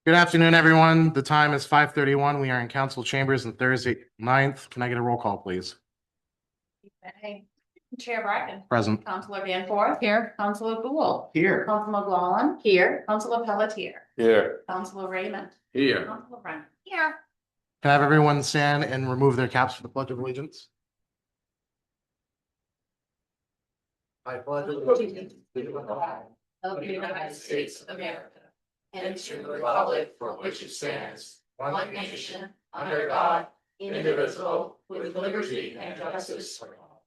Good afternoon, everyone. The time is 5:31. We are in council chambers on Thursday 9th. Can I get a roll call, please? Okay. Chair Bracken. Present. Councilor Danforth. Here. Councilor Boole. Here. Councilor McGlaughlin. Here. Councilor Pelletier. Here. Councilor Raymond. Here. Councilor Brennan. Here. Can I have everyone stand and remove their caps for the Pledge of Allegiance? I pledge allegiance to the flag Of the United States of America. And to the republic for which it stands, one nation, under God, indivisible, with liberty and justice for all.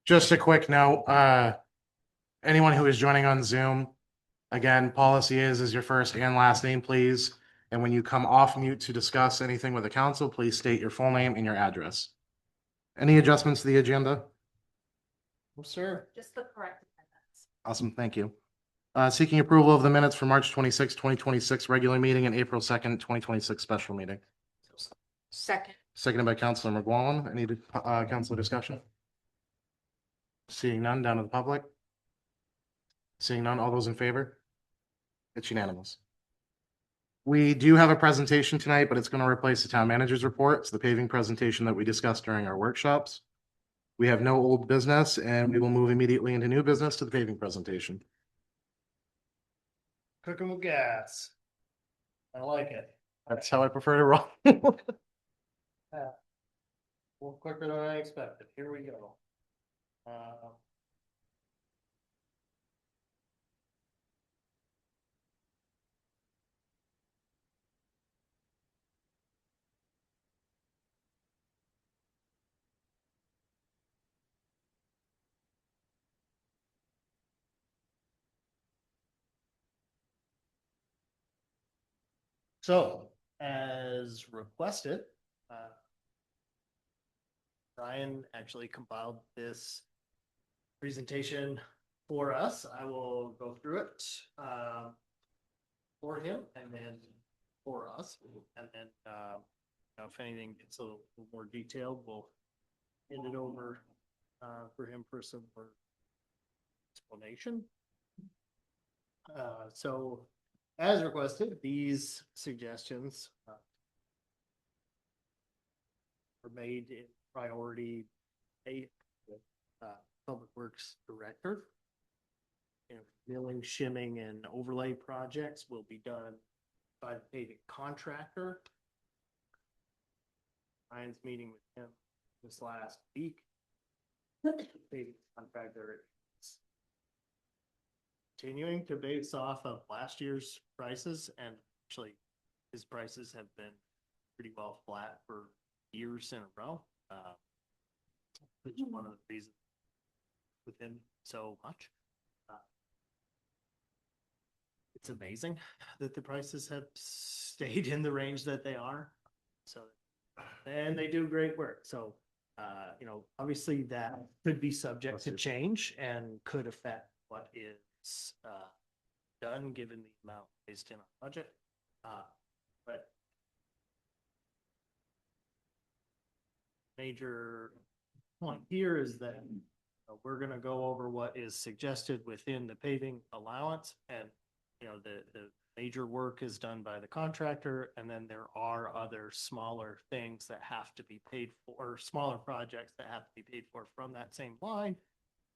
Just a quick note, anyone who is joining on Zoom, again, policy is your first and last name, please. And when you come off mute to discuss anything with the council, please state your full name and your address. Any adjustments to the agenda? No, sir. Just the correct attendance. Awesome, thank you. Seeking approval of the minutes for March 26, 2026 regular meeting and April 2nd, 2026 special meeting. Second. Seconded by Councilor McGlaughlin. Any council discussion? Seeing none, down to the public. Seeing none, all those in favor? It's unanimous. We do have a presentation tonight, but it's going to replace the town manager's report. It's the paving presentation that we discussed during our workshops. We have no old business, and we will move immediately into new business to the paving presentation. Cooking with gas. I like it. That's how I prefer to roll. A little quicker than I expected. Here we go. So, as requested, Brian actually compiled this presentation for us. I will go through it for him and then for us. And then if anything gets a little more detailed, we'll hand it over for him for some more explanation. So as requested, these suggestions were made in priority A with Public Works Director. Milling, shimming, and overlay projects will be done by the paving contractor. Ryan's meeting with him this last week. Paving contractor is continuing to base off of last year's prices, and actually his prices have been pretty well flat for years in a row. Which is one of the reasons with him so much. It's amazing that the prices have stayed in the range that they are. So, and they do great work. So, obviously that could be subject to change and could affect what is done given the amount placed in our budget. But major point here is that we're going to go over what is suggested within the paving allowance, and the major work is done by the contractor, and then there are other smaller things that have to be paid for, or smaller projects that have to be paid for from that same line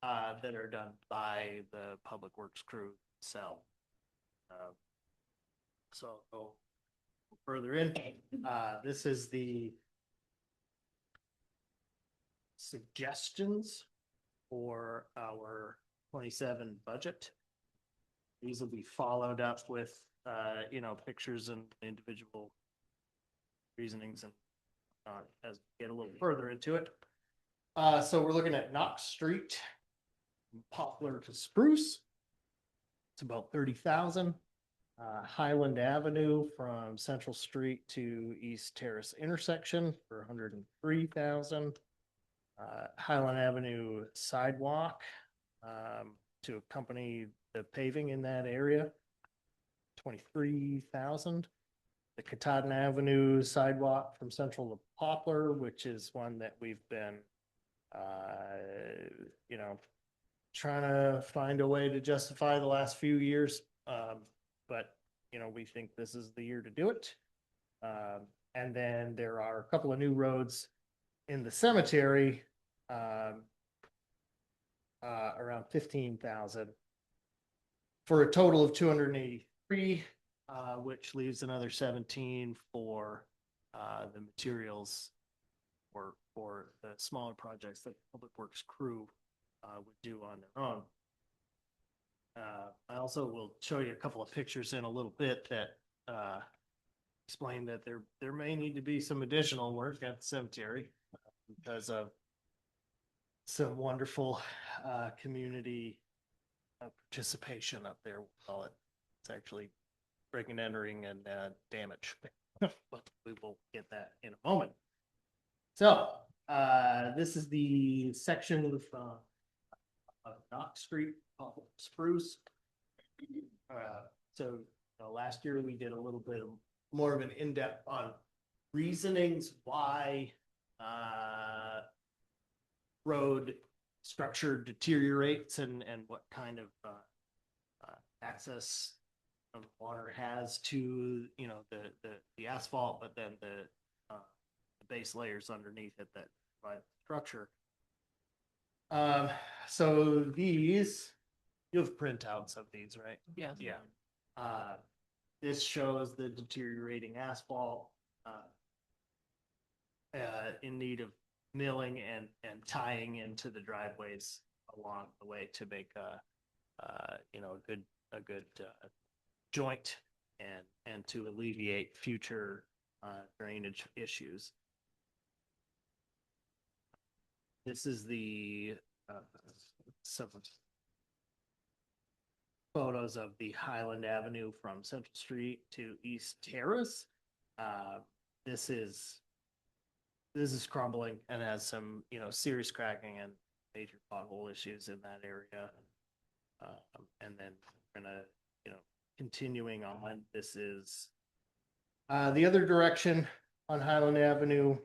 that are done by the Public Works crew itself. So I'll go further in. This is the suggestions for our 27 budget. These will be followed up with pictures and individual reasonings and as we get a little further into it. So we're looking at Knox Street, Poplar to Spruce. It's about 30,000. Highland Avenue from Central Street to East Terrace intersection for 103,000. Highland Avenue sidewalk to accompany the paving in that area, 23,000. The Katahdin Avenue sidewalk from Central to Poplar, which is one that we've been, trying to find a way to justify the last few years. But, you know, we think this is the year to do it. And then there are a couple of new roads in the cemetery, around 15,000 for a total of 283, which leaves another 17 for the materials for the smaller projects that Public Works crew would do on their own. I also will show you a couple of pictures in a little bit that explain that there may need to be some additional work at the cemetery because of some wonderful community participation up there. We'll call it. It's actually breaking, entering, and damage. But we will get that in a moment. So this is the section of Knox Street called Spruce. So last year we did a little bit more of an in-depth on reasonings why road structure deteriorates and what kind of access of water has to the asphalt, but then the base layers underneath it that provide the structure. So these, you have printouts of these, right? Yeah. Yeah. This shows the deteriorating asphalt in need of milling and tying into the driveways along the way to make a good joint and to alleviate future drainage issues. This is the some photos of the Highland Avenue from Central Street to East Terrace. This is crumbling and has some serious cracking and major pothole issues in that area. And then we're gonna continuing on. This is the other direction on Highland Avenue.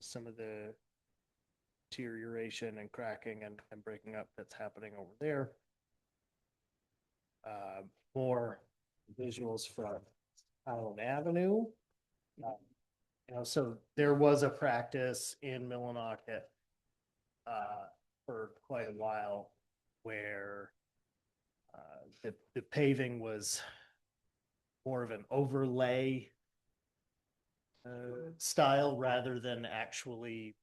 Some of the deterioration and cracking and breaking up that's happening over there. More visuals from Highland Avenue. So there was a practice in Millinocket for quite a while where the paving was more of an overlay style rather than actually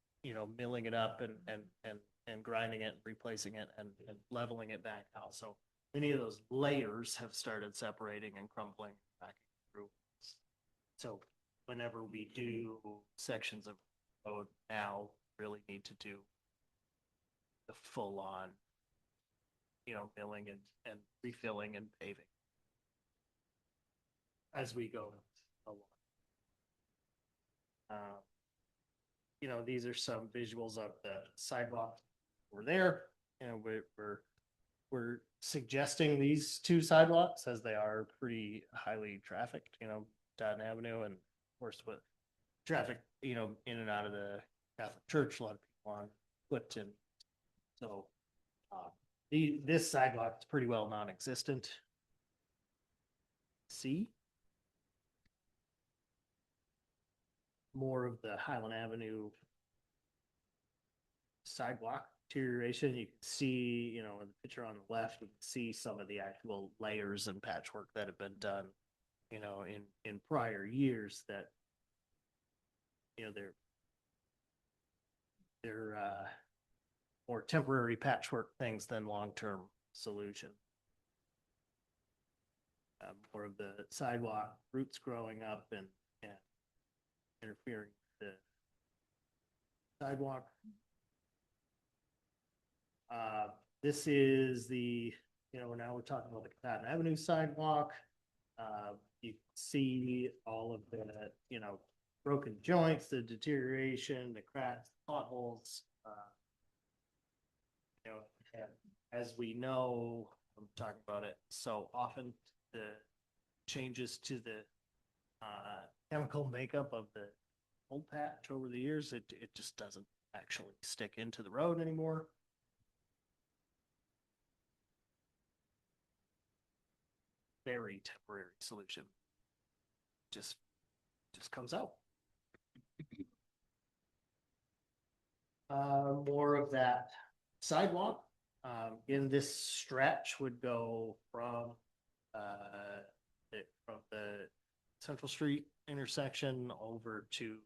milling it up and grinding it, replacing it and leveling it back out. So many of those layers have started separating and crumbling back through. So whenever we do sections of road now, really need to do the full on milling and refilling and paving as we go along. These are some visuals of the sidewalk over there. We're suggesting these two sidewalks as they are pretty highly trafficked, Dutton Avenue, and of course with traffic, in and out of the Catholic Church, a lot of people on foot. And so this sidewalk is pretty well non-existent. See? More of the Highland Avenue sidewalk deterioration. You can see, in the picture on the left, you can see some of the actual layers and patchwork that have been done, in prior years that, they're more temporary patchwork things than long-term solution. More of the sidewalk roots growing up and interfering with the sidewalk. This is the, now we're talking about the Cotton Avenue sidewalk. You can see all of the, broken joints, the deterioration, the cracks, potholes. As we know, I'm talking about it so often, the changes to the chemical makeup of the old patch over the years, it just doesn't actually stick into the road anymore. very temporary solution. Just comes out. More of that sidewalk, in this stretch would go from, from the Central Street intersection over to,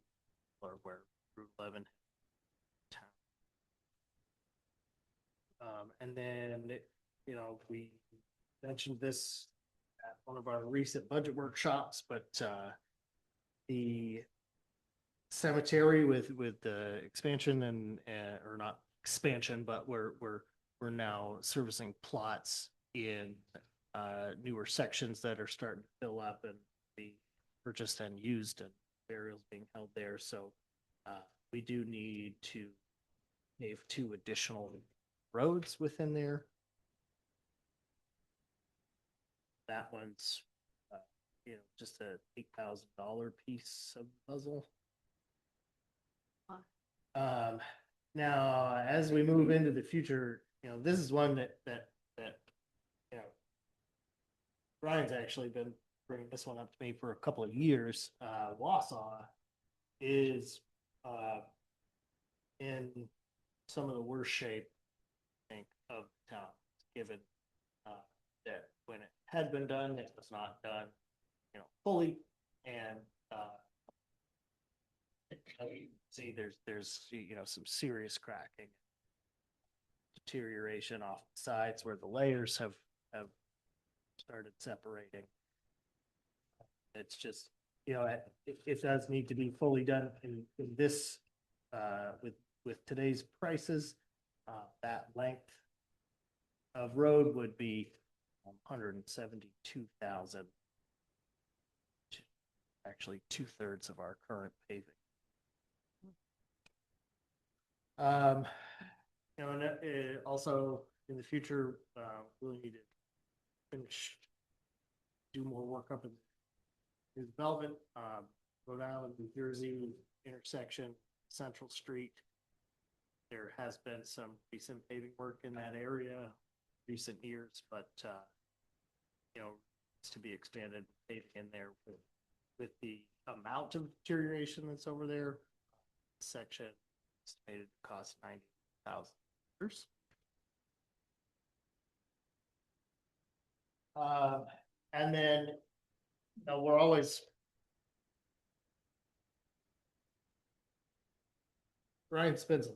or where Route 11. And then, you know, we mentioned this at one of our recent budget workshops, but, the cemetery with the expansion and, or not expansion, but we're now servicing plots in newer sections that are starting to fill up and be purchased and used and burials being held there. So we do need to pave 2 additional roads within there. That one's you know, just a $8,000 piece of puzzle. Now, as we move into the future, you know, this is one that you know, Brian's actually been bringing this one up to me for a couple of years. Wausau is in some of the worst shape, I think, of the town, given that when it had been done, it was not done, you know, fully, and see, there's you know, some serious cracking, deterioration off the sides where the layers have started separating. It's just, you know, it does need to be fully done in this, with today's prices. That length of road would be 172,000. Actually, 2/3 of our current paving. You know, and also in the future, we'll need to do more work up in New Development, Rhode Island, New Jersey intersection, Central Street. There has been some recent paving work in that area recent years, but you know, it's to be expanded paving in there with the amount of deterioration that's over there. Section estimated to cost $90,000. And then, you know, we're always, Ryan spends a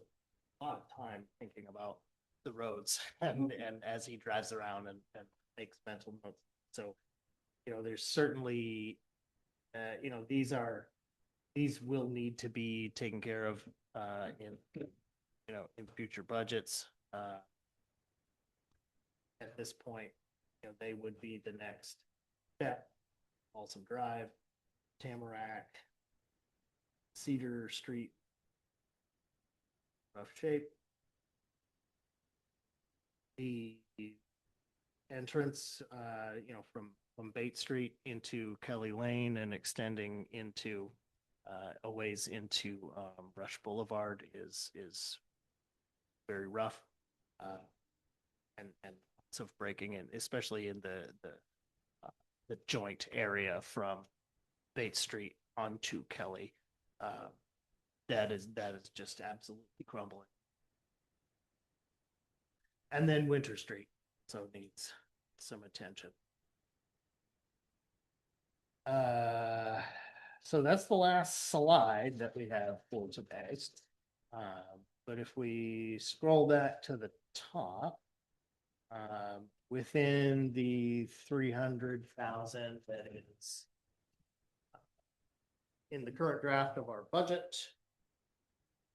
lot of time thinking about the roads and as he drives around and makes mental notes. So, you know, there's certainly, you know, these will need to be taken care of in, you know, in future budgets. At this point, you know, they would be the next step. Folsom Drive, Tamarack, Cedar Street, rough shape. The entrance, you know, from Bate Street into Kelly Lane and extending into a ways into Rush Boulevard is very rough, and lots of breaking in, especially in the joint area from Bate Street onto Kelly. That is just absolutely crumbling. And then Winter Street, so needs some attention. So that's the last slide that we have for today. But if we scroll back to the top, within the 300,000 that is in the current draft of our budget,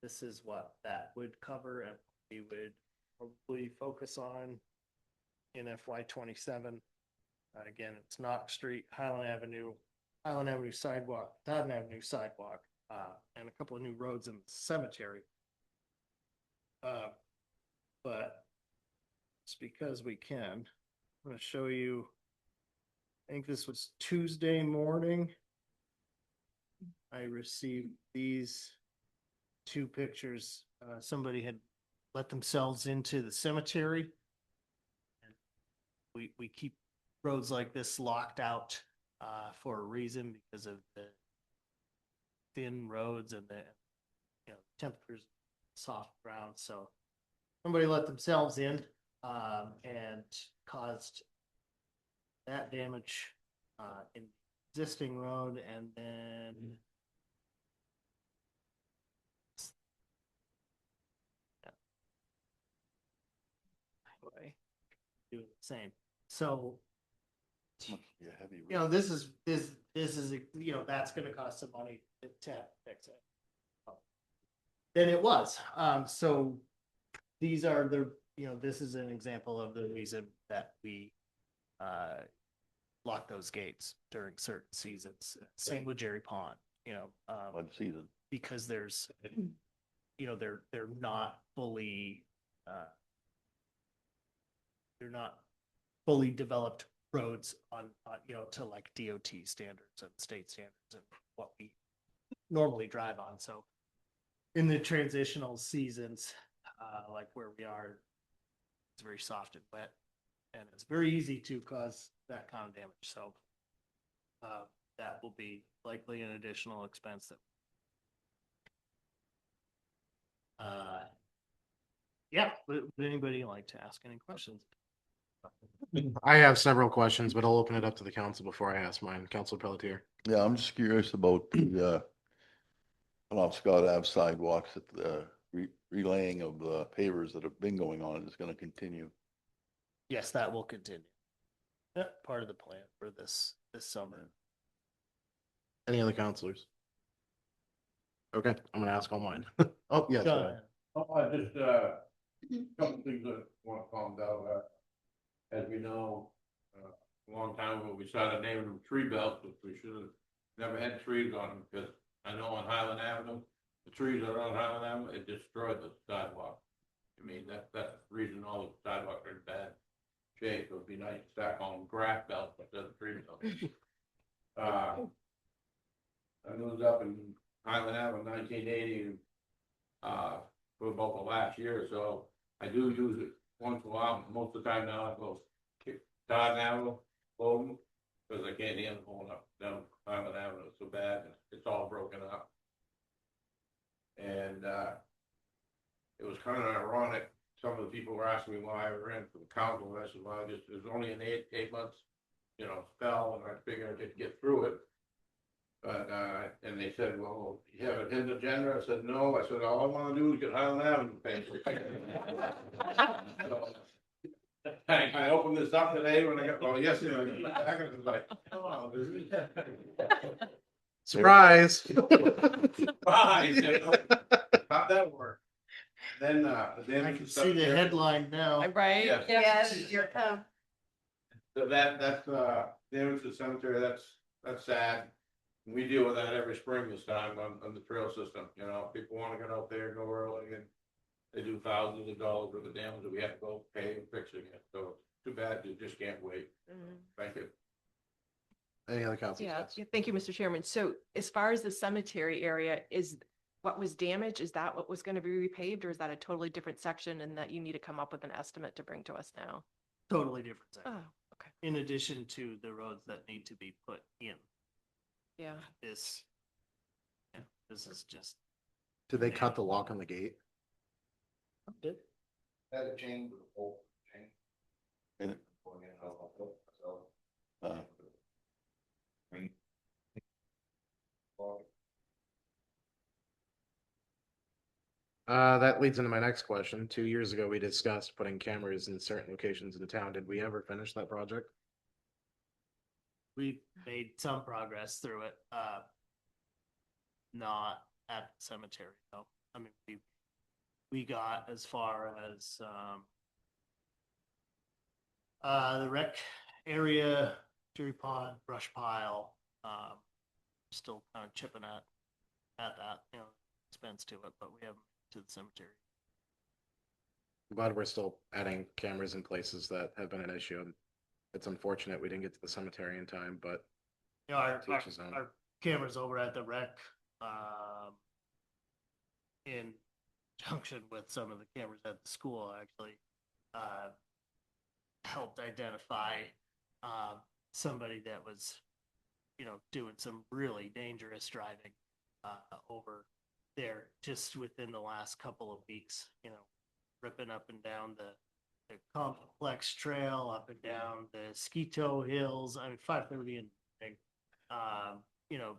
this is what that would cover, and we would probably focus on in FY27. Again, it's Knox Street, Highland Avenue sidewalk, Dodden Avenue sidewalk, and a couple of new roads in the cemetery. But it's because we can. I'm going to show you. I think this was Tuesday morning. I received these 2 pictures. Somebody had let themselves into the cemetery. And we keep roads like this locked out for a reason because of the thin roads and the, you know, temperatures, soft ground. So somebody let themselves in and caused that damage in existing road, and then highway doing the same. So Yeah, heavy. you know, this is, you know, that's gonna cost some money to fix it. Than it was. So these are the, you know, this is an example of the reason that we lock those gates during certain seasons. Same with Jerry Pond, you know, One season. because there's, you know, they're not fully they're not fully developed roads on you know, to like DOT standards and state standards and what we normally drive on. So in the transitional seasons, like where we are, it's very soft and wet, and it's very easy to cause that kind of damage. So that will be likely an additional expense that yeah, would anybody like to ask any questions? I have several questions, but I'll open it up to the council before I ask mine. Council Pelletier. Yeah, I'm just curious about the, along Scott Ave sidewalks, that the relaying of the pavers that have been going on is gonna continue. Yes, that will continue. Part of the plan for this summer. Any other counselors? Okay, I'm gonna ask all mine. Oh, yes. Go go ahead. ahead. Oh, I just, couple things that want to calm down. As we know, a long time ago, we started naming them tree belts, which we should have never had trees on them, because I know on Highland Avenue, the trees that are on Highland Avenue, it destroyed the sidewalk. I mean, that's the reason all the sidewalks are in bad shape. It would be nice to start calling them grass belts instead of tree belts. I moved up in Highland Avenue in 1980, for about the last year or so. I do use it once in a while. Most of the time now I go Todd Avenue, Bowden, because I can't handle going up down Highland Avenue. It's so bad. It's all broken up. And it was kind of ironic. Some of the people were asking me why I ran for the council. And I said, well, it was only an eight months, you know, spell, and I figured I could get through it. But, and they said, well, you have a hidden agenda? I said, no. I said, all I wanna do is get Highland Avenue paid. I opened this up today when I got, well, yesterday, I got back and it was like, oh, this is. Surprise. Bye. How'd that work? Then, I can see the headline now. Right? Yes. Yes, here come. So that's, damage to the cemetery, that's sad. We deal with that every spring this time on the trail system, you know, people wanna get out there, go early, and they do thousands of dollars worth of damage that we have to go pay and fixing it, so too bad, you just can't wait. Thank you. Any other councilors? Yeah, thank you, Mr. Chairman. So as far as the cemetery area, is what was damaged, is that what was going to be repaved, or is that a totally different section and that you need to come up with an estimate to bring to us now? Totally different thing. Oh, okay. In addition to the roads that need to be put in. Yeah. This is just. Did they cut the lock on the gate? Did? Had a chain with a bolt chain. And That leads into my next question. 2 years ago, we discussed putting cameras in certain locations in the town. Did we ever finish that project? We made some progress through it. Not at the cemetery, no. I mean, we got as far as the rec area, Jerry Pond, brush pile, still kind of chipping at that, you know, expense to it, but we haven't to the cemetery. I'm glad we're still adding cameras in places that have been an issue. It's unfortunate we didn't get to the cemetery in time, but You know, our Teach his own. cameras over at the rec, in junction with some of the cameras at the school actually, helped identify somebody that was, doing some really dangerous driving, over there just within the last couple of weeks, ripping up and down the complex trail, up and down the Skeeto Hills. I mean, 5:30 and, you know,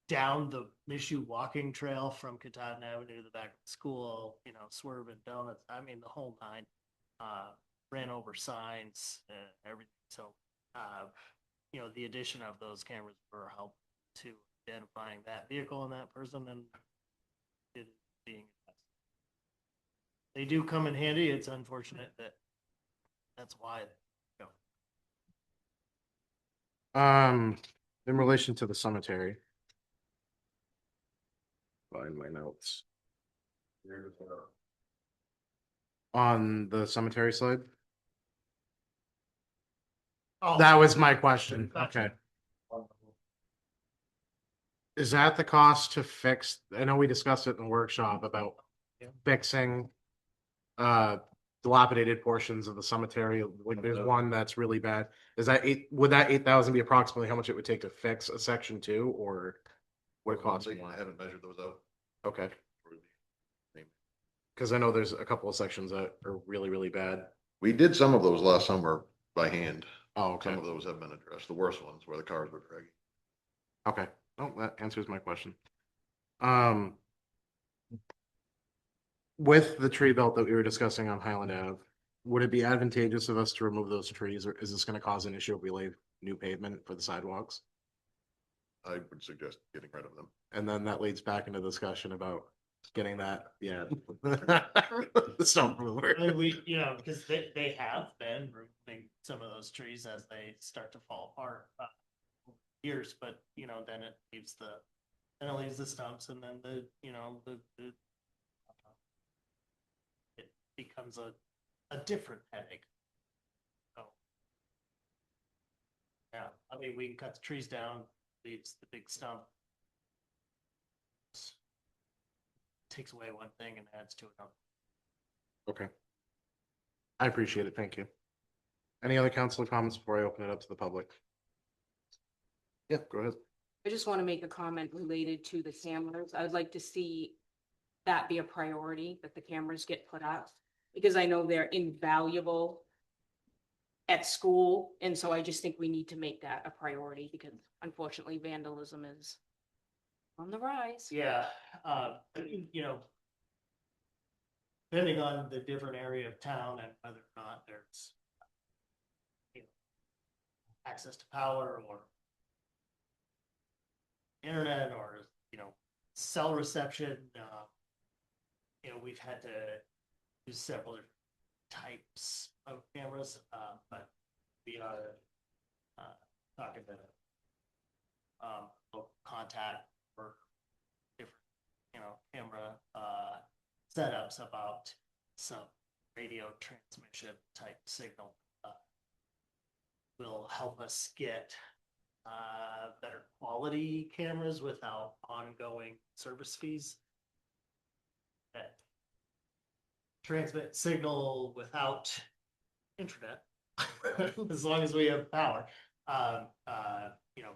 down the Michoud walking trail from Katahdin Avenue to the back of the school, swerving donuts. I mean, the whole nine. Ran over signs, everything. So, the addition of those cameras were help to identifying that vehicle and that person and it being. They do come in handy. It's unfortunate that that's why. In relation to the cemetery. Find my notes. On the cemetery side? Oh, That was my question. Gotcha. Okay. Is that the cost to fix, I know we discussed it in the workshop about Yeah. fixing dilapidated portions of the cemetery. Like there's one that's really bad. Would that 8,000 be approximately how much it would take to fix a section 2 or what it costs I more? haven't measured those out. Okay. Cause I know there's a couple of sections that are really, really bad. We did some of those last summer by hand. Oh, okay. Some of those have been addressed, the worst ones where the cars were dragging. Okay. Oh, that answers my question. With the tree belt that we were discussing on Highland Ave, would it be advantageous of us to remove those trees, or is this gonna cause an issue if we lay new pavement for the sidewalks? I would suggest getting rid of them. And then that leads back into discussion about getting that, yeah. The stump remover. I mean, because they have been removing some of those trees as they start to fall apart over years, but then it leaves the stumps and then it becomes a different headache. So yeah, I mean, we can cut the trees down, leaves the big stump. Takes away one thing and adds to another. Okay. I appreciate it, thank you. Any other council comments before I open it up to the public? Yeah, go ahead. I just want to make a comment related to the cameras. I would like to see that be a priority, that the cameras get put up, because I know they're invaluable at school, and so I just think we need to make that a priority, because unfortunately vandalism is on the rise. Yeah, depending on the different area of town and whether or not there's access to power or internet or cell reception, we've had to use several types of cameras, but we are talking to local contact for different camera setups about some radio transmission type signal will help us get better quality cameras without ongoing service fees that transmit signal without internet as long as we have power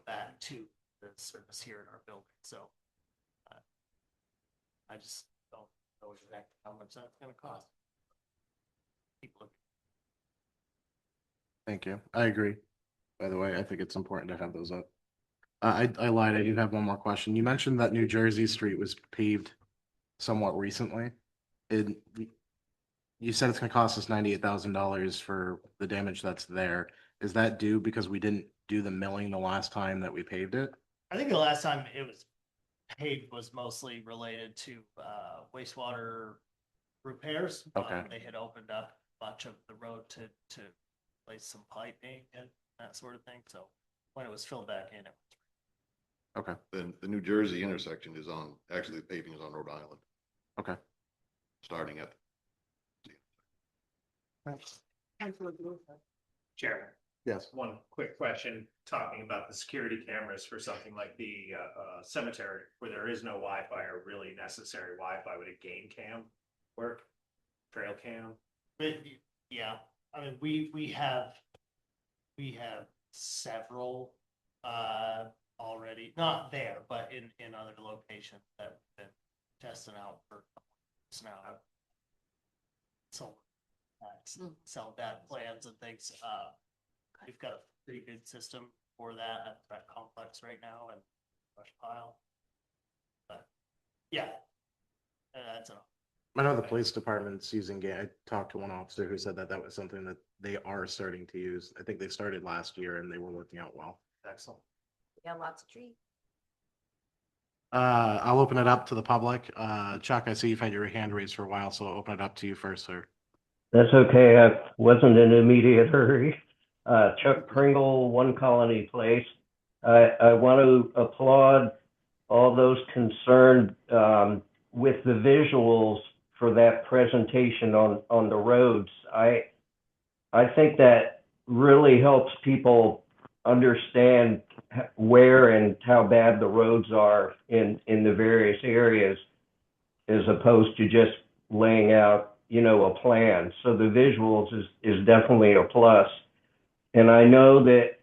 back to the service here in our building. So I just don't know exactly how much that's going to cost. People. Thank you. I agree. By the way, I think it's important to have those up. I lied. I do have one more question. You mentioned that New Jersey Street was paved somewhat recently. You said it's gonna cost us $98,000 for the damage that's there. Is that due because we didn't do the milling the last time that we paved it? I think the last time it was paved was mostly related to wastewater repairs. Okay. They had opened up much of the road to place some piping and that sort of thing. So when it was filled back in, it was Okay. Then the New Jersey intersection is on, actually the paving is on Rhode Island, Okay. starting at. Chairman, Yes. one quick question, talking about the security cameras for something like the cemetery where there is no Wi-Fi or really necessary Wi-Fi, would a game cam work? Trail cam? yeah. I mean, we have several, already, not there, but in other locations that we've been testing out for a couple of years now. So, sell that plans and things, we've got a pretty good system for that at that complex right now and brush pile. But, yeah. That's enough. I know the police department's using, I talked to one officer who said that that was something that they are starting to use. I think they started last year and they were working out well. Excellent. Yeah, lots of trees. I'll open it up to the public. Chuck, I see you've had your hand raised for a while, so I'll open it up to you first, sir. That's okay. I wasn't in an immediate hurry. Chuck Pringle, One Colony Place. I want to applaud all those concerned with the visuals for that presentation on the roads. I think that really helps people understand where and how bad the roads are in the various areas, as opposed to just laying out, you know, a plan. So the visuals is definitely a plus. And I know that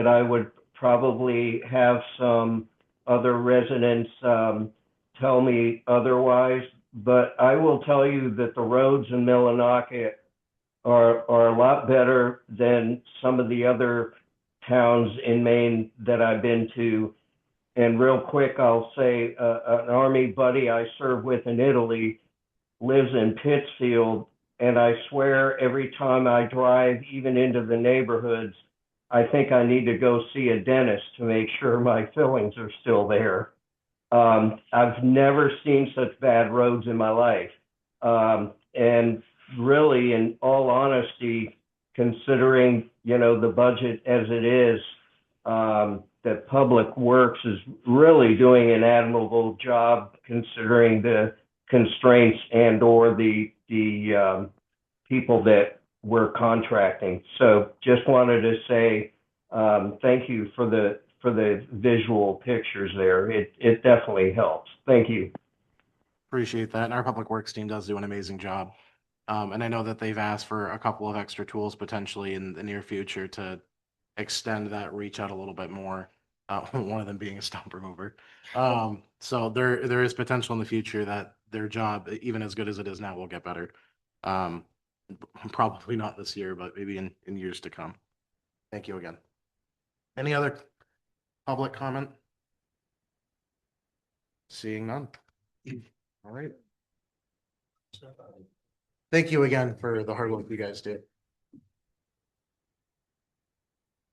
I would probably have some other residents tell me otherwise, but I will tell you that the roads in Millinocket are a lot better than some of the other towns in Maine that I've been to. And real quick, I'll say an Army buddy I served with in Italy lives in Pittsfield, and I swear every time I drive even into the neighborhoods, I think I need to go see a dentist to make sure my fillings are still there. I've never seen such bad roads in my life. And really, in all honesty, considering, you know, the budget as it is, that Public Works is really doing an admirable job considering the constraints and or the people that we're contracting. So just wanted to say thank you for the visual pictures there. It definitely helps. Thank you. Appreciate that. And our public works team does do an amazing job. And I know that they've asked for a couple of extra tools potentially in the near future to extend that reach out a little bit more. One of them being a stump remover. So there is potential in the future that their job, even as good as it is now, will get better. Probably not this year, but maybe in years to come. Thank you again. Any other public comment? Seeing none. All right. Thank you again for the hard work you guys do.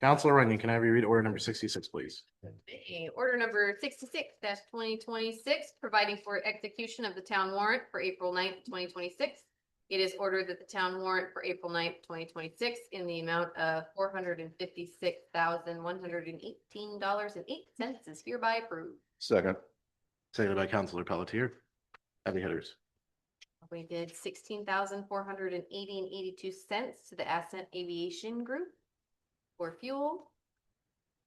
Counselor Runyon, can I have you read order number 66, please? Okay, order number 66-2026, providing for execution of the town warrant for April 9th, 2026. It is ordered that the town warrant for April 9th, 2026 in the amount of $456,118.08 is hereby approved. Second. Seconded by Counselor Pelletier. Heavy hitters. We did $16,480.82 to the Ascent Aviation Group for fuel.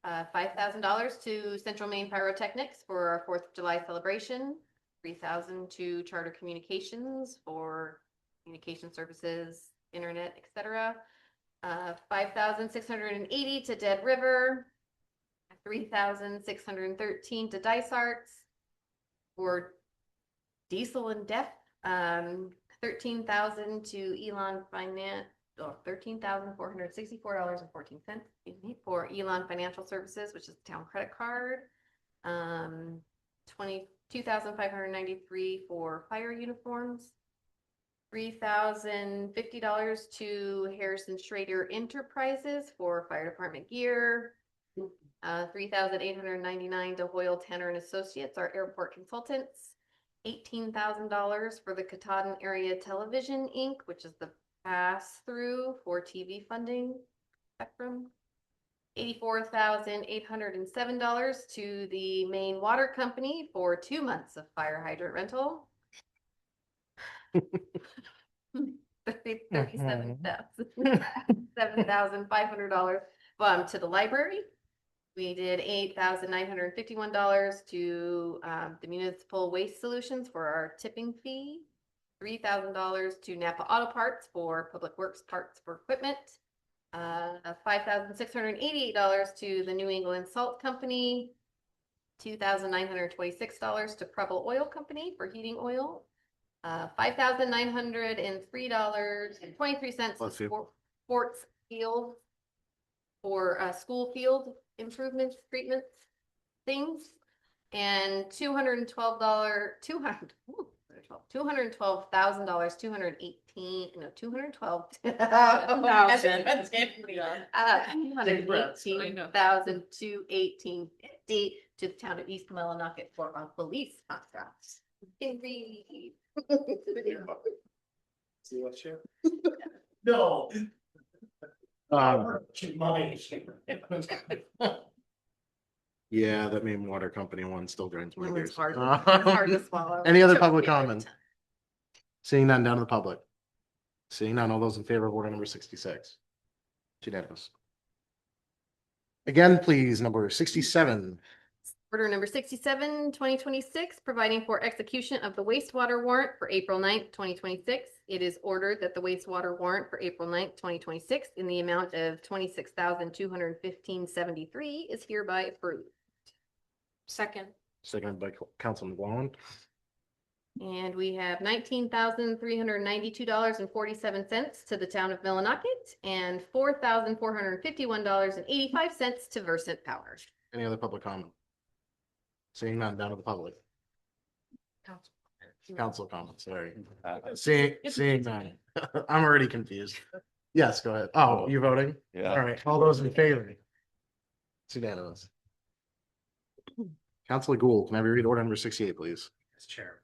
$5,000 to Central Maine Pyrotechnics for our 4th of July celebration. $3,000 to Charter Communications for communication services, internet, etc. $5,680 to Dead River. $3,613 to Dice Arts for diesel and DEF. $13,000 to Elon Finance. $13,464.14 for Elon Financial Services, which is the town credit card. $22,593 for fire uniforms. $3,050 to Harrison Schrader Enterprises for fire department gear. $3,899 to Hoyle Tanner and Associates, our airport consultants. $18,000 for the Katahdin Area Television Inc., which is the pass-through for TV funding spectrum. $84,807 to the Maine Water Company for 2 months of fire hydrant rental. $7,500 to the library. We did $8,951 to the Municipal Waste Solutions for our tipping fee. $3,000 to Napa Auto Parts for Public Works parts for equipment. $5,688 to the New England Salt Company, $2,926 to Preble Oil Company for heating oil, $5,903.23 Bless you. for Sports Field for school field improvements, treatments, things, and $212, $212,000, 218, no, 212. $218,218.50 to the town of East Millinocket for our police contracts. See what's here? No. Money. Yeah, that main water company one still grinds my It's gears. hard, it's hard to swallow. Any other Choke public me every comment? time. Seeing none, down to the public. Seeing none, all those in favor of order number 66? It's unanimous. Again, please, number 67. Order number 67, 2026, providing for execution of the wastewater warrant for April 9th, 2026. It is ordered that the wastewater warrant for April 9th, 2026 in the amount of $26,215.73 is hereby approved. Second. Seconded by Councilman Guan. And we have $19,392.47 to the town of Millinocket and $4,451.85 to Versant Power. Any other public comment? Seeing none, down to the public. Council comments, sorry. Seeing none. I'm already confused. Yes, go ahead. Oh, you voting? All Yeah, right, all those in favor? It's unanimous. Councilor Gould, can I read order number 68, please? Mr. Chair.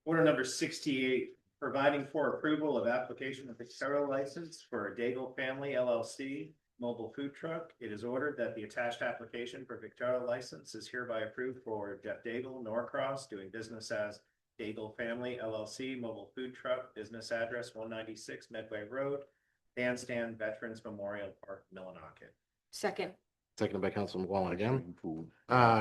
Order number 68, providing for approval of application of Victoria license for a Daigle Family LLC mobile food truck. It is ordered that the attached application for Victoria license is hereby approved for Jeff Daigle, Norcross, doing business as Daigle Family LLC mobile food truck, business address 196 Medway Road, Bandstand Veterans Memorial Park, Millinocket. Second. Seconded by Councilman Guan again. food.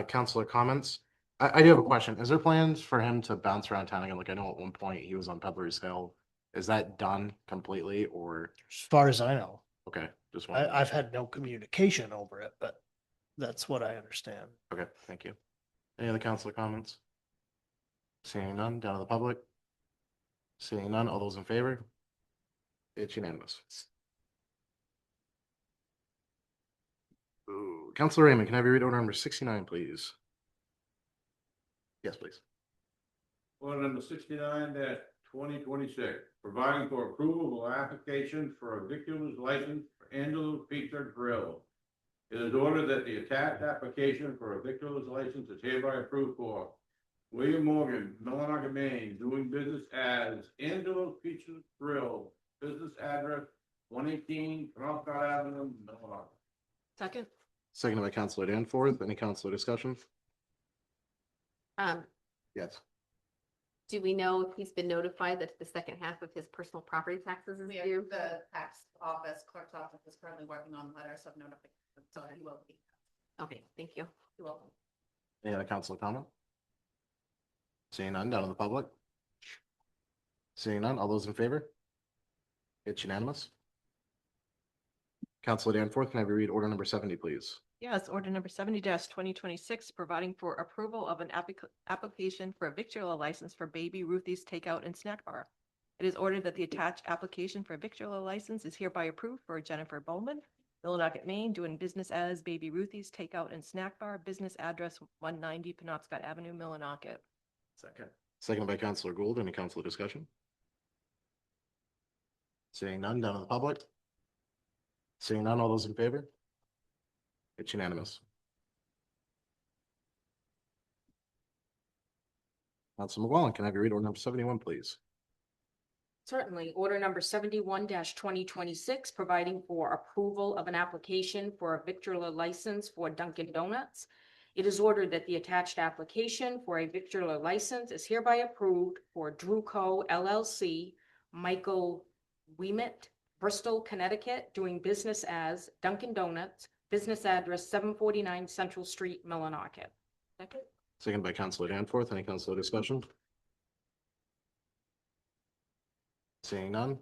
Councilor comments? I do have a question. Is there plans for him to bounce around town again? Like I know at one point he was on Peddler's Hill. Is that done completely or, As far as I know, okay, just one. I've had no communication over it, but that's what I understand. Okay, thank you. Any other councilor comments? Seeing none, down to the public. Seeing none, all those in favor? It's unanimous. Ooh, Councilor Raymond, can I have you read order number 69, please? Yes, please. Order number 69-2026, providing for approval of application for a victuals license for Angelo's Pizza Grill. It is ordered that the attached application for a victuals license is hereby approved for William Morgan, Millinocket, Maine, doing business as Angelo's Pizza Grill, business address 118 Penobscot Avenue, Millinocket. Second. Seconded by Councilor Danforth. Any councilor discussion? Yes. Do we know if he's been notified that the second half of his personal property taxes is due? The tax office, clerk's office is currently working on letters of notification, so he will be. Okay, thank you. You're welcome. Any other councilor comment? Seeing none, down to the public. Seeing none, all those in favor? It's unanimous. Councilor Danforth, can I have you read order number 70, please? Yes, order number 70-2026, providing for approval of an application for a victualler license for Baby Ruthie's Takeout and Snack Bar. It is ordered that the attached application for a victualler license is hereby approved for Jennifer Bowman, Millinocket, Maine, doing business as Baby Ruthie's Takeout and Snack Bar, business address 190 Penobscot Avenue, Millinocket. Second. Seconded by Councilor Gould. Any councilor discussion? Seeing none, down to the public. Seeing none, all those in favor? It's unanimous. Council McGuan, can I have you read order number 71, please? Certainly. Order number 71-2026, providing for approval of an application for a victualler license for Dunkin' Donuts. It is ordered that the attached application for a victualler license is hereby approved for Drewco LLC, Michael Weimet, Bristol, Connecticut, doing business as Dunkin' Donuts, business address 749 Central Street, Millinocket. Second. Seconded by Councilor Danforth. Any councilor discussion? Seeing none,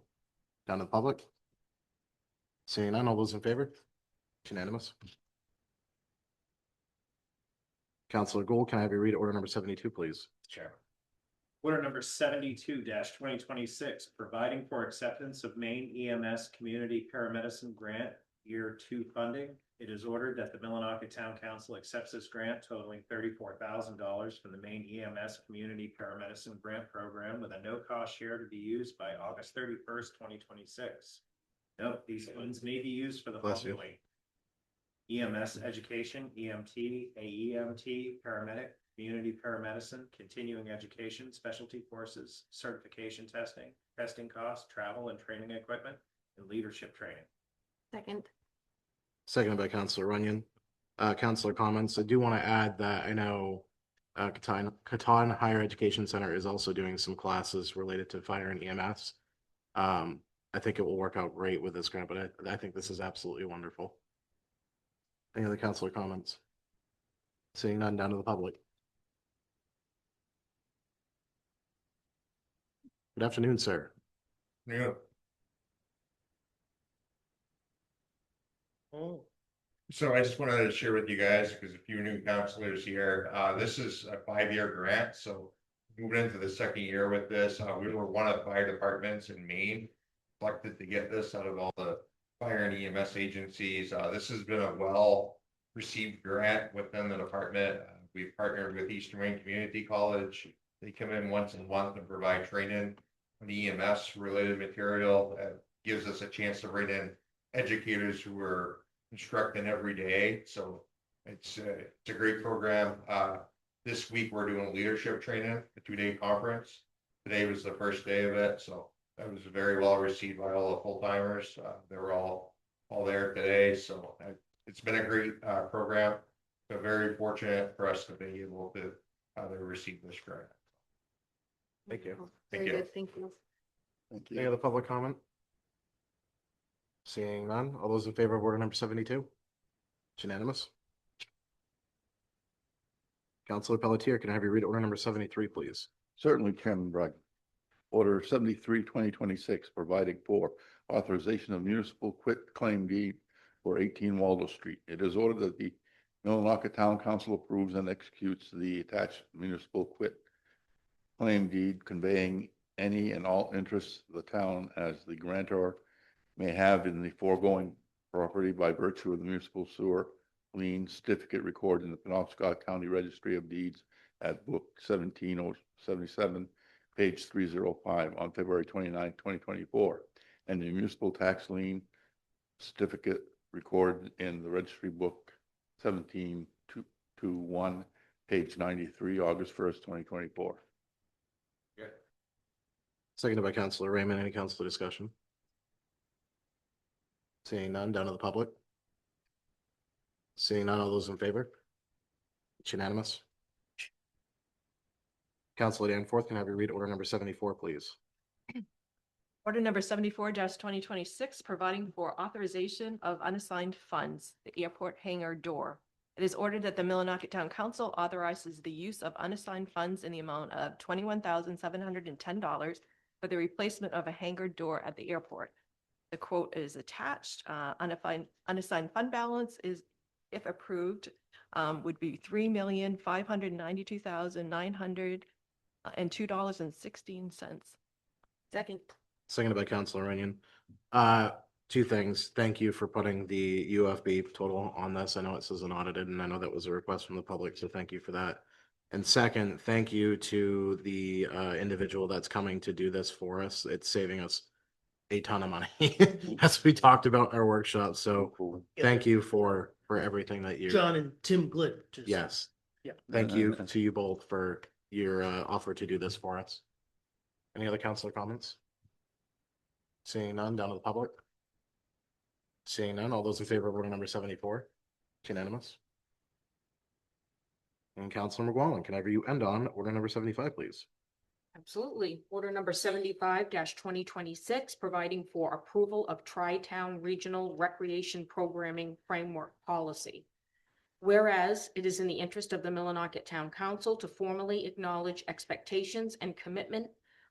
down to the public. Seeing none, all those in favor? It's unanimous. Counselor Gould, can I have you read order number 72, please? Chair. Order number 72 twenty twenty-six, providing for acceptance of Maine EMS Community Paramedicine Grant Year 2 funding. It is ordered that the Millinocket Town Council accepts this grant totaling $34,000 from the Maine EMS Community Paramedicine Grant Program with a no-cost share to be used by August 31st, 2026. Note, these funds may be used for the Bless you. following: EMS education, EMT, AEMT, paramedic, community paramedicine, continuing education, specialty courses, certification testing, testing costs, travel and training equipment, and leadership training. Second. Seconded by Counselor Runyon. Counselor comments. I do want to add that I know Catan Higher Education Center is also doing some classes related to fire and EMS. I think it will work out great with this grant, but I think this is absolutely wonderful. Any other counselor comments? Seeing none, down to the public. Good afternoon, sir. Yeah. Oh. So I just wanted to share with you guys, because a few new counselors here, this is a 5-year grant, so moving into the second year with this, we were one of the fire departments in Maine selected to get this out of all the fire and EMS agencies. This has been a well-received grant within the department. We've partnered with Eastern Maine Community College. They come in once a month and provide training on EMS related material. Gives us a chance to bring in educators who are instructing every day. So it's a great program. This week we're doing leadership training, a 2-day conference. Today was the first day of it, so that was very well received by all the full timers. They were all there today, so it's been a great program. So very fortunate for us to be able to receive this grant. Thank you. Thank Very you. good, thank you. Thank Any you. other public comment? Seeing none, all those in favor of order number 72? It's unanimous. Counselor Pelletier, can I have you read order number 73, please? Certainly, Chairman Bragg. Order 73, 2026, providing for authorization of municipal quit claim deed for 18 Waldo Street. It is ordered that the Millinocket Town Council approves and executes the attached municipal quit claim deed conveying any and all interests of the town as the grantor may have in the foregoing property by virtue of the municipal sewer lien certificate recorded in the Penobscot County Registry of Deeds at book 17077, page 305 on February 29, 2024, and the municipal tax lien certificate recorded in the registry book 17221, page 93, August 1st, 2024. Seconded by Counselor Raymond. Any counselor discussion? Seeing none, down to the public. Seeing none, all those in favor? It's unanimous. Counselor Danforth, can I have you read order number 74, please? Order number 74-2026, providing for authorization of unassigned funds, the airport hangar door. It is ordered that the Millinocket Town Council authorizes the use of unassigned funds in the amount of $21,710 for the replacement of a hangar door at the airport. The quote is attached. Unassigned fund balance is, if approved, would be $3,592,902.16. Second. Seconded by Counselor Runyon. Two things. Thank you for putting the UFB total on this. I know it says unaudited, and I know that was a request from the public, so thank you for that. And second, thank you to the individual that's coming to do this for us. It's saving us a ton of money, as we talked about in our workshop. So thank you for everything that you. John and Tim Glick. just- Yes. Yeah. Thank you to you both for your offer to do this for us. Any other counselor comments? Seeing none, down to the public. Seeing none, all those in favor of order number 74? It's unanimous. And Counselor McGowan, can I have you end on order number 75, please? Absolutely. Order number 75-2026, providing for approval of Tri-Town Regional Recreation Programming Framework Policy. Whereas it is in the interest of the Millinocket Town Council to formally acknowledge expectations and commitment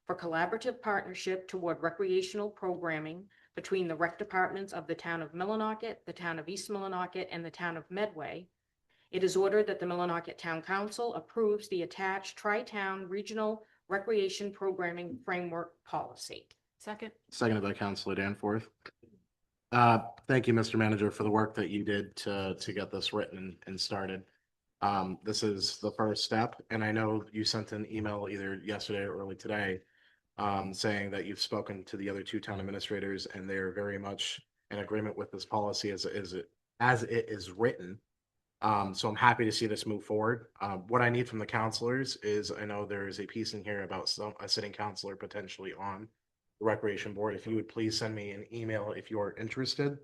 for collaborative partnership toward recreational programming between the rec departments of the town of Millinocket, the town of East Millinocket, and the town of Medway. It is ordered that the Millinocket Town Council approves the attached Tri-Town Regional Recreation Programming Framework Policy. Second. Seconded by Counselor Danforth. Thank you, Mr. Manager, for the work that you did to get this written and started. This is the first step, and I know you sent an email either yesterday or early today saying that you've spoken to the other two town administrators and they're very much in agreement with this policy as it is written. So I'm happy to see this move forward. What I need from the counselors is, I know there is a piece in here about a sitting counselor potentially on the Recreation Board. If you would please send me an email if you are interested,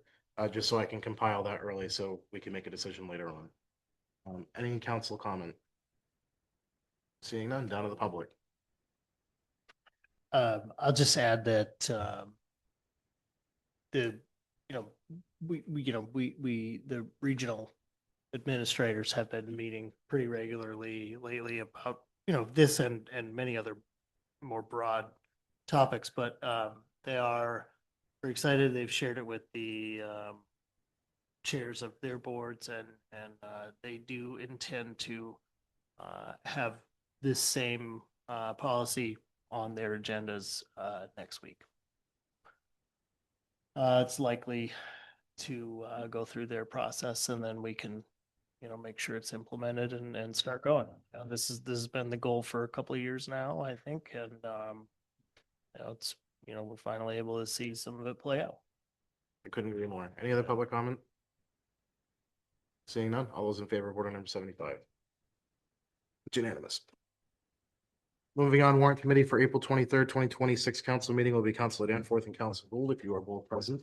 just so I can compile that early so we can make a decision later on. Any council comment? Seeing none, down to the public. I'll just add that, the regional administrators have been meeting pretty regularly lately about, this and many other more broad topics, but, they are very excited. They've shared it with the, chairs of their boards and they do intend to, have this same, policy on their agendas, next week. It's likely to go through their process and then we can, make sure it's implemented and start going. This has been the goal for a couple of years now, I think, and it's, we're finally able to see some of it play out. I couldn't agree more. Any other public comment? Seeing none, all those in favor of order number 75? It's unanimous. Moving on, warrant committee for April 23rd, 2026 council meeting will be Councilor Danforth and Council Gould if you are both present.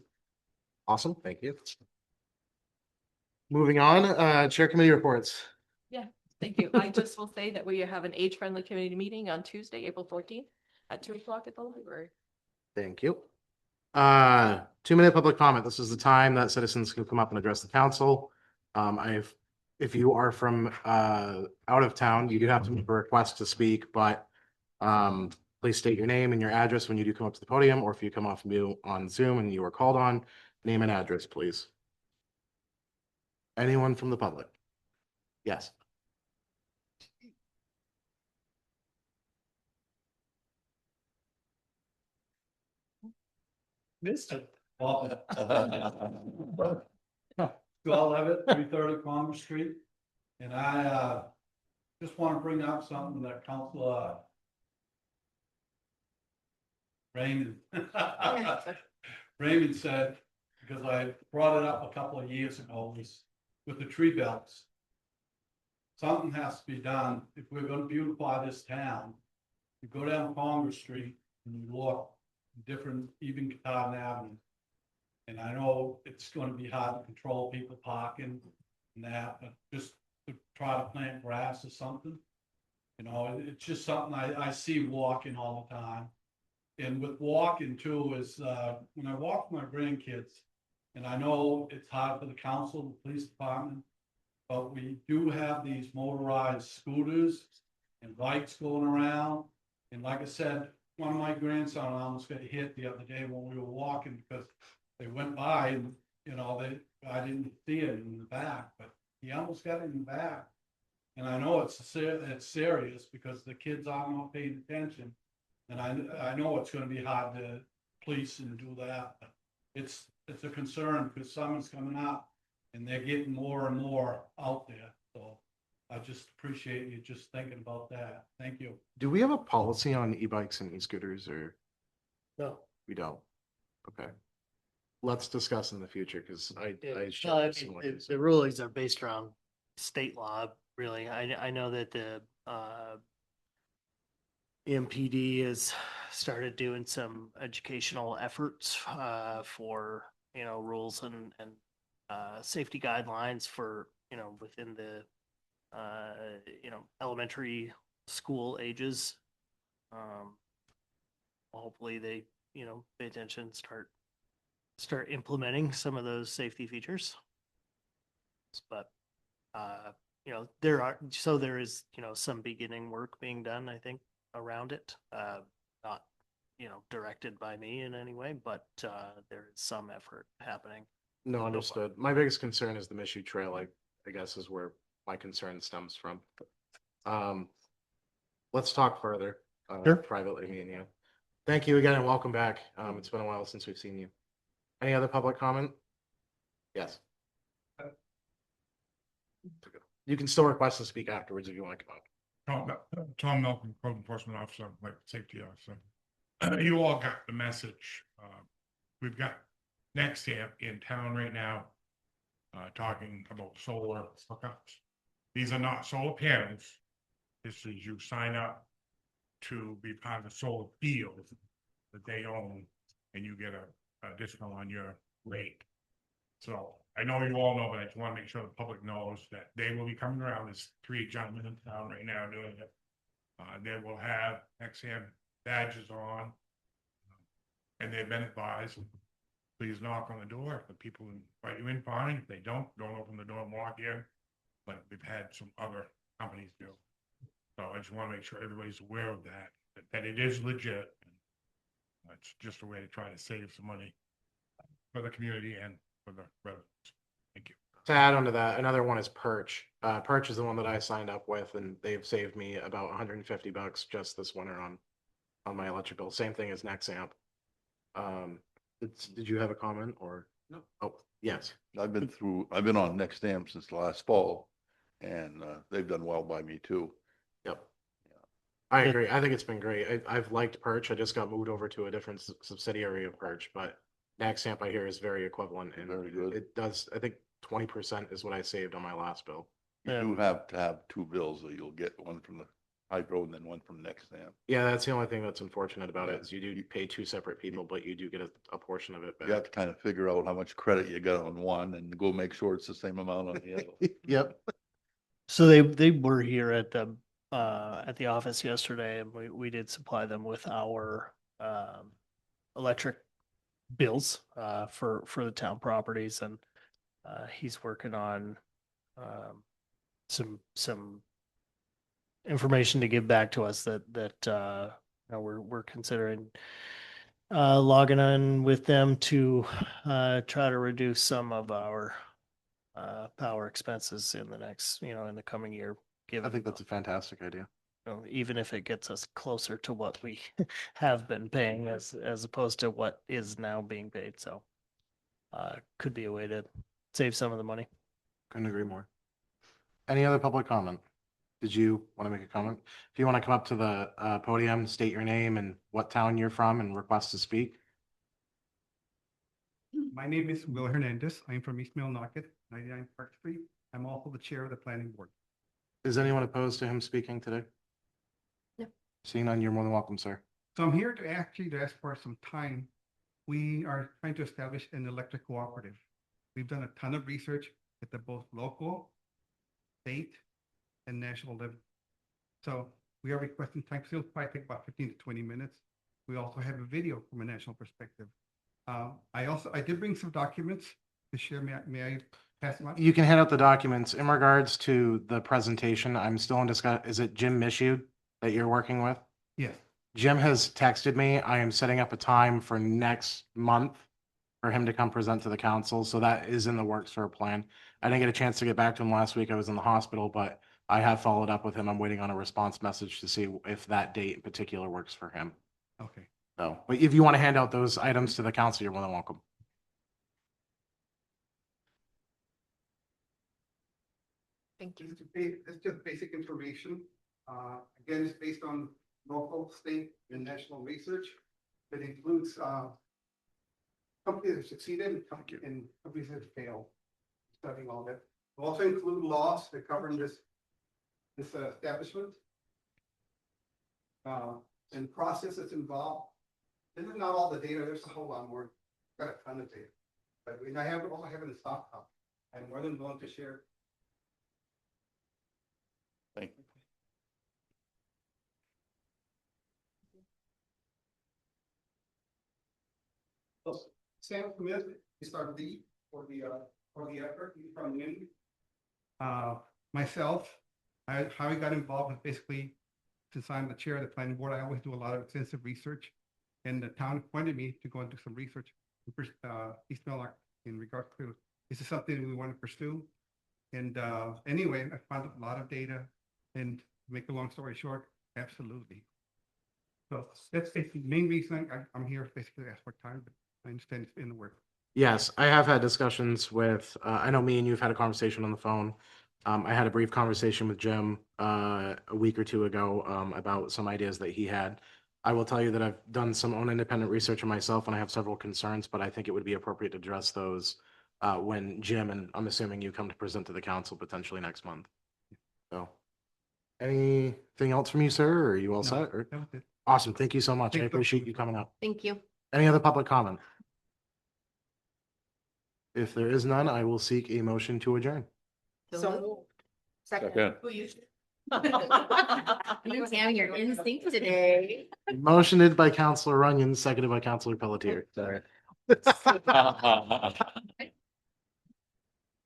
Awesome, thank you. Moving on, chair committee reports. Thank you. I just will say that we have an age-friendly community meeting on Tuesday, April 14th at 2:00 at the library. Thank you. 2-minute public comment. This is the time that citizens can come up and address the council. If you are from out of town, you do have to make a request to speak, but please state your name and your address when you do come up to the podium, or if you come off mute on Zoom and you are called on, name and address, please. Anyone from the public? Yes. Mr. Joel Levitt, 330 Commerce Street. And I just want to bring up something that Councilor Raymond Raymond said, because I brought it up a couple of years ago, was with the tree belts. Something has to be done if we're going to beautify this town. You go down Congress Street and you look different, even Katahdin Avenue. And I know it's going to be hard to control people parking and that, but just to try to plant grass or something. It's just something I see walking all the time. And with walking too is when I walk with my grandkids, and I know it's hard for the council, the police department, but we do have these motorized scooters and bikes going around. And like I said, one of my grandson almost got hit the other day when we were walking because they went by and, I didn't see it in the back, but he almost got it in the back. And I know it's serious because the kids are not paying attention. And I know it's gonna be hard to police and do that, but it's a concern because summer's coming up and they're getting more and more out there. So I just appreciate you just thinking about that. Thank you. Do we have a policy on e-bikes and e-scooters, or No. we don't? Okay. Let's discuss in the future, because The rulings are based around state law, really. I know that the MPD has started doing some educational efforts for, rules and safety guidelines for, within the elementary school ages. Hopefully they, pay attention, start implementing some of those safety features. But, there is, some beginning work being done, I think, around it. Not directed by me in any way, but, there is some effort happening. No, understood. My biggest concern is the Michigan Trail, I guess is where my concern stems from. Let's talk further, Sure. privately, me and you. Thank you again and welcome back. It's been a while since we've seen you. Any other public comment? Yes. You can still request to speak afterwards if you want to come up. Tom Malcolm, Code Enforcement Officer, like Safety Officer. You all got the message. We've got Nexamp in town right now, talking about solar hookups. These are not solar panels. This is you sign up to be part of the solar field that they own, and you get a discount on your rate. So I know you all know, but I just want to make sure the public knows that they will be coming around. There's 3 gentlemen in town right now doing it. They will have XM badges on. And they've been advised, please knock on the door. If the people invite you in, fine. If they don't open the door and walk in. But we've had some other companies do. So I just want to make sure everybody's aware of that it is legit. It's just a way to try to save some money for the community and for the residents. Thank you. To add on to that, another one is Perch. Perch is the one that I signed up with, and they've saved me about $150 just this winter on my electrical. Same thing as Nexamp. Did you have a comment or? No. Oh, yes. I've been on Nexamp since last fall, and they've done well by me too. Yep. I agree. I think it's been great. I've liked Perch. I just got moved over to a different subsidiary of Perch, but Nexamp I hear is very equivalent and Very good. it does, I think 20% is what I saved on my last bill. You do have to have 2 bills, so you'll get one from the hydro and then one from Nexamp. Yeah, that's the only thing that's unfortunate about it is you do pay 2 separate people, but you do get a portion of it You have back. to kind of figure out how much credit you got on one and go make sure it's the same amount on the other. Yep. So they were here at the office yesterday, and we did supply them with our electric bills for the town properties, and he's working on some information to give back to us that we're considering logging in with them to try to reduce some of our power expenses in the next, in the coming year. I think that's a fantastic idea. Even if it gets us closer to what we have been paying as opposed to what is now being paid. So could be a way to save some of the money. Couldn't agree more. Any other public comment? Did you want to make a comment? If you want to come up to the podium, state your name and what town you're from and request to speak. My name is Will Hernandez. I'm from East Millinocket, 99 Park Street. I'm also the chair of the planning board. Is anyone opposed to him speaking today? No. Seeing none, you're more than welcome, sir. So I'm here to ask for some time. We are trying to establish an electric cooperative. We've done a ton of research at the both local, state, and national level. So we are requesting time. It'll probably take about 15 to 20 minutes. We also have a video from a national perspective. I did bring some documents to share. May I pass them on? You can hand out the documents in regards to the presentation. I'm still in discuss. Is it Jim Mishu that you're working with? Yes. Jim has texted me. I am setting up a time for next month for him to come present to the council. So that is in the works for a plan. I didn't get a chance to get back to him last week. I was in the hospital, but I have followed up with him. I'm waiting on a response message to see if that date in particular works for him. Okay. So, but if you want to hand out those items to the council, you're more than welcome. Thank you. It's just basic information. Again, it's based on local, state, and national research. It includes companies that succeeded and companies that failed. Studying all that. We'll also include laws that govern this establishment. And processes involved. This is not all the data. There's a whole lot more. Got a ton of data. But I also have it in stockpile. I'm more than willing to share. Thank you. Sam Smith is our lead for the effort from Mindy. Myself, how I got involved is basically, since I'm the chair of the planning board, I always do a lot of extensive research. And the town appointed me to go and do some research in East Millock in regards to, this is something we want to pursue. And anyway, I found a lot of data, and to make a long story short, absolutely. So that's the main reason I'm here, basically ask for time, but I understand it's in the work. Yes, I have had discussions with, I know me and you've had a conversation on the phone. I had a brief conversation with Jim a week or two ago about some ideas that he had. I will tell you that I've done some own independent research on myself and I have several concerns, but I think it would be appropriate to address those when Jim, and I'm assuming you come to present to the council potentially next month. So, anything else from you, sir? Or are you all No, set? Or- that was it. Awesome. Thank you so much. I Thank you. appreciate you coming up. Thank you. Any other public comment? If there is none, I will seek a motion to adjourn. So. Second. You Tammy, you're in sync today. Motioned by Counselor Runyon, seconded by Counselor Pelletier.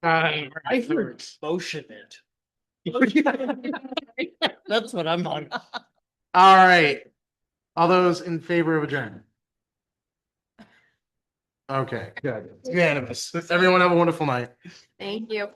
I heard motion it. That's what I'm on. All right. All those in favor of adjournment? Okay, good. Unanimous. Everyone have a wonderful night. Thank you.